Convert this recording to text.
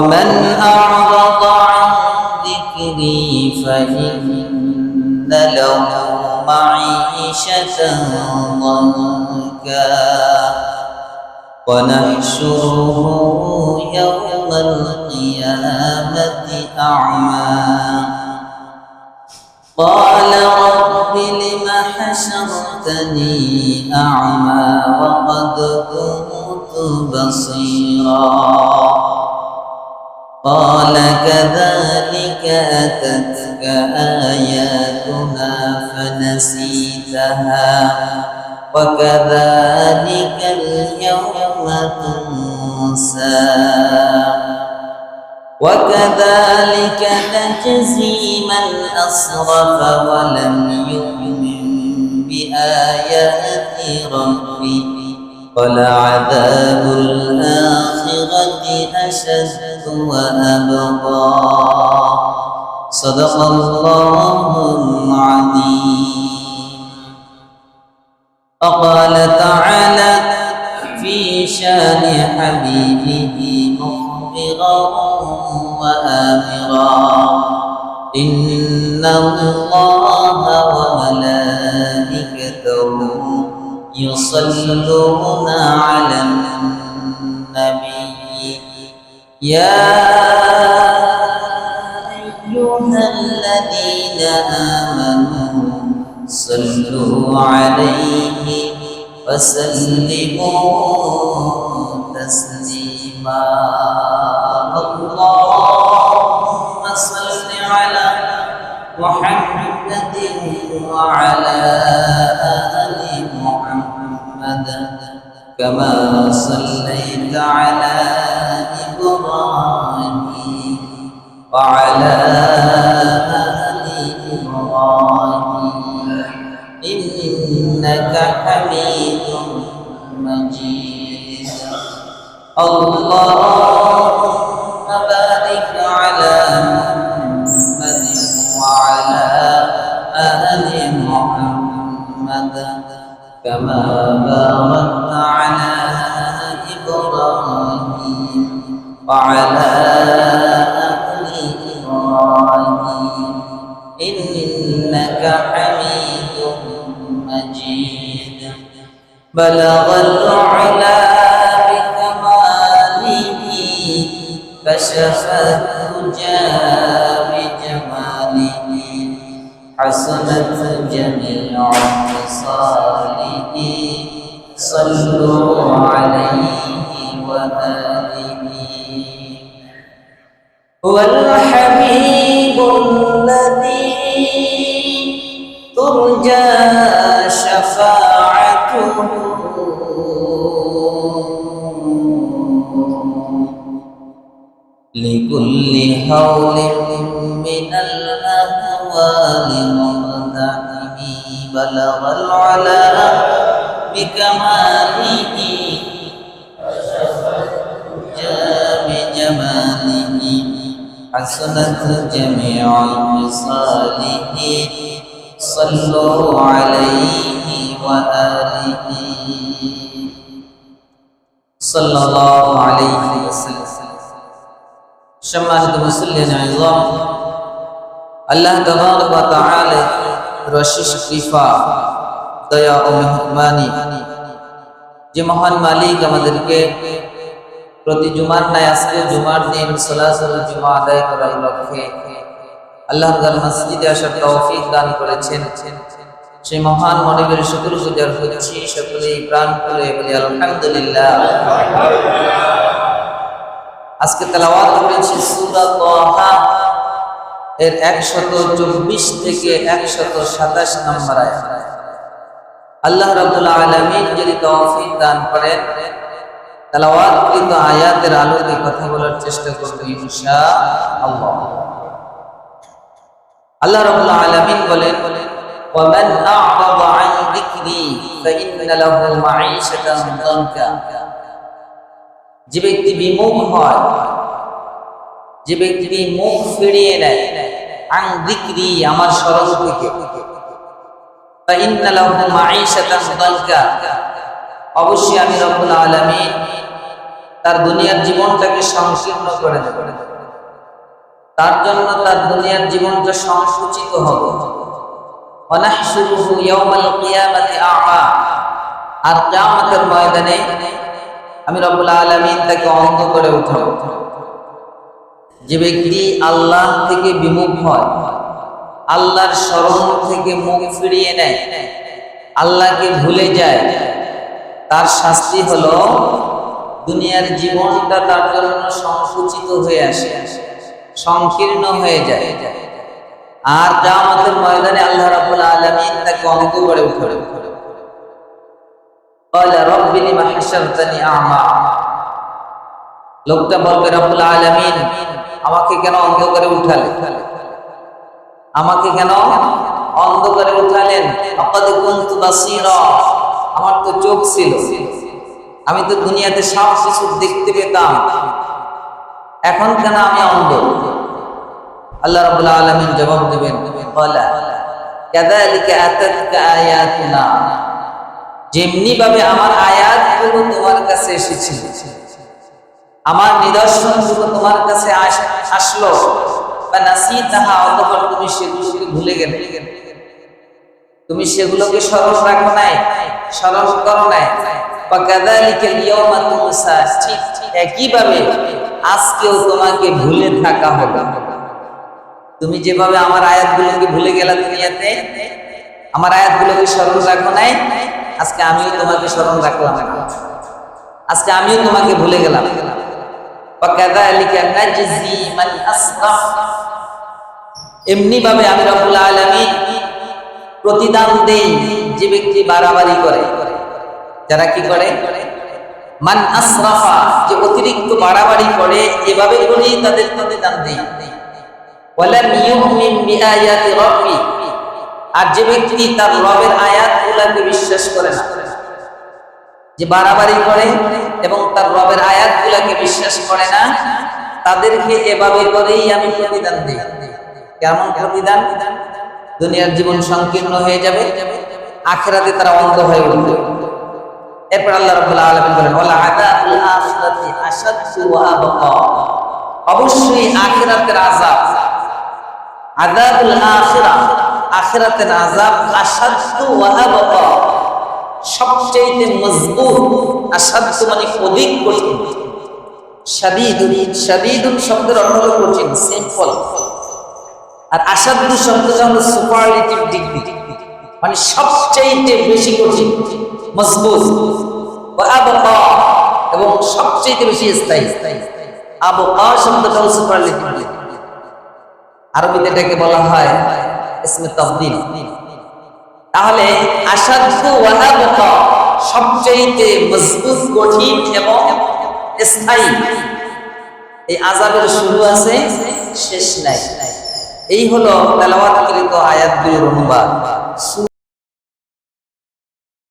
ومن أعرض عن ذكري فإن له معيشة ضنكا ونحشره يوم القيامة أعمى قال رب لم حشرتني أعمى وقد كنت بصيرا قال كذلك أتتك آياتنا فنسيتها وكذلك اليوم تنسى وكذلك نجزي من أسرف ولم يؤمن بآيات ربه ولعذاب الآخرة أشد وأبقى صدق الله العظيم. وقال تعالى في شان حبيبه مخبرا وآمرا إن الله وملائكته يصلون على النبي يا أيها الذين آمنوا صلوا عليه وسلموا تسليما اللهم صل على محمد وعلى آل محمد كما صليت على إبراهيم وعلى آل إبراهيم إنك حميد مجيد اللهم بارك على محمد وعلى آل محمد كما باركت على إبراهيم وعلى آل إبراهيم إنك حميد مجيد بلغ العلا بكماله كشف الدجى بجماله حسنت جميع خصاله صلوا عليه وآله هو الحبيب الذي ترجى شفاعته لكل هول من الأهوال مقتحم بلغ العلا بكماله جاء بجماله حسنت جميع خصاله صلوا عليه وآله صلى الله عليه وسلم সম্মানিত মুসল্লিয়ান আযম আল্লাহ তাবারক ওয়া তাআলা রশিদ কৃপা দয়া ও মেহরবানি যে মহান মালিক আমাদেরকে প্রতি জুমার ন্যায় আজকে জুমার দিন সালাতুল জুমা আদায় করার লক্ষ্যে আল্লাহ তাআলা মসজিদে আসার তৌফিক দান করেছেন সেই মহান মালিকের শুকরগুজার হচ্ছি সকলেই প্রাণ খুলে বলি আলহামদুলিল্লাহ। আজকে তেলাওয়াত করেছি সূরা তাহা এর 124 থেকে 127 নম্বর আয়াত। আল্লাহ রাব্বুল আলামিন যদি তৌফিক দান করেন তেলাওয়াতকৃত আয়াতের আলোকে কথা বলার চেষ্টা করব ইনশাআল্লাহ। আল্লাহ রাব্বুল আলামিন বলেন ومن أعرض عن ذكري فإن له معيشة ضنكا যে ব্যক্তি বিমুখ হয় যে ব্যক্তি মুখ ফিরিয়ে নেয় আন যিকরি আমার স্মরণ থেকে ফাইন্না লাহু মাঈশাতান দানকা অবশ্যই আমি রব্বুল আলামিন তার দুনিয়ার জীবনটাকে সংকীর্ণ করে দেবে, তার জন্য তার দুনিয়ার জীবনটা সংকুচিত হবে। ওয়ানাহশুরুহু ইয়াওমাল কিয়ামাতি আ'মা, আর কিয়ামতের ময়দানে আমি রব্বুল আলামিন তাকে অন্ধ করে উঠাবো। যে ব্যক্তি আল্লাহ থেকে বিমুখ হয়, আল্লাহর স্মরণ থেকে মুখ ফিরিয়ে নেয়, আল্লাহকে ভুলে যায়, তার শাস্তি হলো দুনিয়ার জীবনটা তার জন্য সংকুচিত হয়ে আসে, সংকীর্ণ হয়ে যায়। আর কিয়ামতের ময়দানে আল্লাহ রাব্বুল আলামিন তাকে অন্ধ করে উঠাবে। ক্বালা রাব্বি লিমা হাশারতানি আ'মা, লোকটা বলবে, রব্বুল আলামিন আমাকে কেন অন্ধ করে উঠালে, আমাকে কেন অন্ধ করে উঠালেন? লাকাদ কুনতু বাসীরা, আমার তো চোখ ছিল, আমি তো দুনিয়াতে সব কিছু দেখতে পেতাম, এখন কেন আমি অন্ধ? আল্লাহ রাব্বুল আলামিন জবাব দিবেন, ক্বালা কাযালিকা আতাতকা আয়াতুনা, যেমনি ভাবে আমার আয়াতগুলো তোমার কাছে এসেছিল, আমার নিদর্শনগুলো তোমার কাছে আসলো, ফানাসিতাহা, অতঃপর তুমি সেগুলোকে ভুলে গেলে, তুমি সেগুলোকে স্মরণ রাখো নাই, স্মরণ করো নাই। ফাকাযালিকা আল-ইয়াওমা তুনসা, ঠিক একইভাবে আজকেও তোমাকে ভুলে থাকা হবে। তুমি যেভাবে আমার আয়াতগুলোকে ভুলে গেলা দুনিয়াতে, আমার আয়াতগুলোকে স্মরণ রাখো নাই, আজকে আমিও তোমাকে স্মরণ রাখলাম না, আজকে আমিও তোমাকে ভুলে গেলাম। এমনি ভাবে আমি রব্বুল আলামিন প্রতিদান দেই যে ব্যক্তি বাড়াবাড়ি করে। যারা কি করে? মান আসরাফা, যে অতিরিক্ত বাড়াবাড়ি করে, এভাবে করেই তাদের প্রতিদান দেই। ওয়ালাম ইউমিন বিআয়াতি রাব্বি, আর যে ব্যক্তি তার রবের আয়াতগুলোকে বিশ্বাস করে না, যে বাড়াবাড়ি করে এবং তার রবের আয়াতগুলোকে বিশ্বাস করে না, তাদেরকে এভাবে করেই আমি প্রতিদান দিই। কেমন প্রতিদান? দুনিয়ার জীবন সংকীর্ণ হয়ে যাবে, আখিরাতে তারা অন্ধ হয়ে উঠবে। এরপর আল্লাহ রাব্বুল আলামিন বলেন, ওয়ালা আযাবুল আখিরাতি আশাদ্দু ওয়া আবকা, অবশ্যই আখিরাতের আযাব, আযাবুল আখিরা, আখিরাতের আযাব, আশাদ্দু ওয়া আবকা, সবচেয়ে মজবুত। আসাদ্দু মানে অধিক কঠিন, শাদীদুন, শাদীদুন শব্দের অর্থ হলো কঠিন, সিম্পল। আর আসাদ্দু শব্দটা হলো সুপারলেটিভ ডিগ্রি, মানে সবচেয়ে বেশি কঠিন, মজবুত। ওয়া আবকা, এবং সবচেয়ে বেশি স্থায়ী। আবকা শব্দটা হলো সুপারলেটিভ ডিগ্রি, আরবিতে এটাকে বলা হয় ইসমে তাফদীল। তাহলে আসাদ্দু ওয়া আবকা, সবচেয়ে মজবুত, কঠিন এবং স্থায়ী। এই আযাবের শুরু আছে, শেষ নাই। এই হলো তেলাওয়াতকৃত আয়াতগুলোর অনুবাদ।